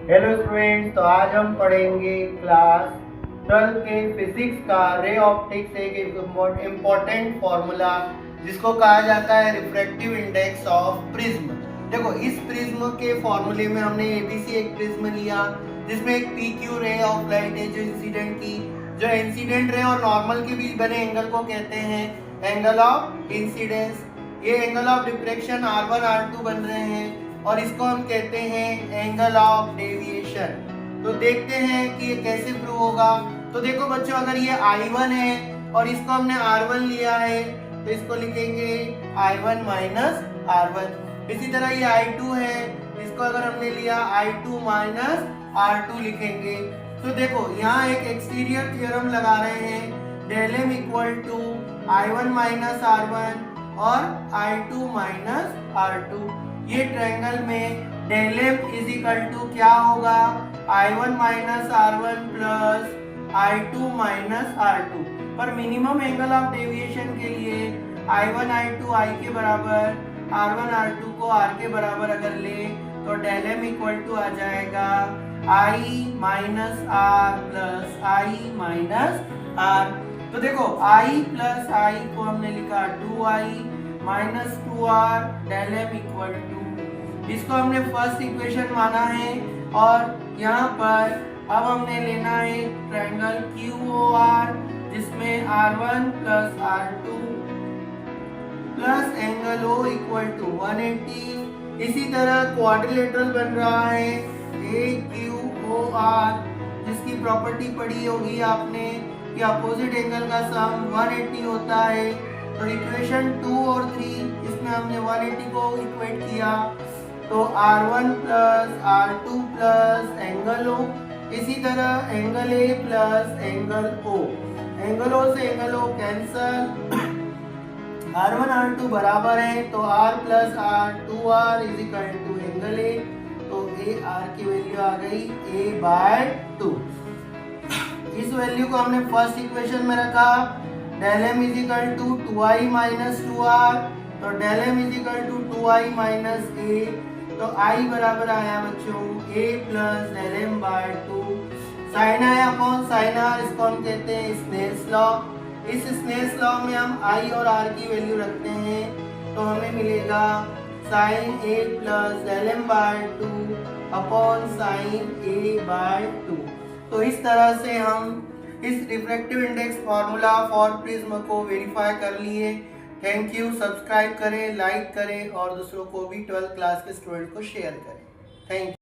Hello students, तो आज हम पढ़ेंगे क्लास 12 के फिजिक्स का रे ऑप्टिक्स एक इम्पोर्टेंट फॉर्मूला जिसको कहा जाता है रिफ्रैक्टिव इंडेक्स ऑफ प्रिज्म। देखो, इस प्रिज्म के फॉर्मूले में हमने एबीसी एक प्रिज्म लिया जिसमें एक P Q ray of light है जो इंसिडेंट की, जो इंसिडेंट रे और नॉर्मल के बीच बने एंगल को कहते हैं एंगल ऑफ इंसिडेंस। ये angle of diffraction R1 R2 बन रहे हैं और इसको हम कहते हैं एंगल ऑफ डेविएशन। तो देखते हैं कि ये कैसे प्रूव होगा। तो देखो बच्चों, अगर ये I1 है और इसको हमने R1 लिया है तो इसको लिखेंगे I1 माइनस R1। इसी तरह ये I2 है, इसको अगर हमने लिया I2 माइनस R2 लिखेंगे। तो देखो यहाँ एक एक्सटीरियर थ्योरम लगा रहे हैं, del M equal to I1 minus R1 और I2 माइनस R2। ये ट्रायंगल में del M is equal to क्या होगा, I1 minus R1 plus I2 minus R2। पर मिनिमम एंगल ऑफ डेविएशन के लिए I1 I2 I के बराबर, R1 R2 को R के बराबर अगर ले तो डेल एम इक्वल टू आ जाएगा I minus R plus I minus R। तो देखो I प्लस I को हमने लिखा 2I minus 2R del M equal to, इसको हमने फर्स्ट इक्वेशन माना है। और यहाँ पर अब हमने लेना है ट्रायंगल QOR जिसमें R1 plus R2 plus angle O equal to 180। इसी तरह क्वाड्रिलेटरल बन रहा है AQOR जिसकी प्रॉपर्टी पढ़ी होगी आपने कि अपोजिट एंगल का सम 180 होता है। तो इक्वेशन 2 और 3 इसमें हमने 180 को इक्वेट किया तो R1 plus R2 plus angle O, इसी तरह angle A plus angle O, angle O से angle O cancel, R1 R2 बराबर है तो R plus R 2R is equal to angle A। तो A R की वैल्यू आ गई A बाय 2। इस वैल्यू को हमने फर्स्ट इक्वेशन में रखा, del M is equal to 2I minus 2R, तो del M is equal to 2I minus A। तो I बराबर आया बच्चों A plus del M by 2। Sine I upon sine R, इसको हम कहते हैं स्नेल्स लॉ। इस स्नेल्स लॉ में हम I और R की वैल्यू रखते हैं तो हमें मिलेगा sine A plus del M by 2 upon sine A by 2। तो इस तरह से हम इस refractive index formula for prism को वेरीफाई कर लिए। Thank you. सब्सक्राइब करें, लाइक करें और दूसरों को भी 12th क्लास के स्टूडेंट को शेयर करें। Thank you.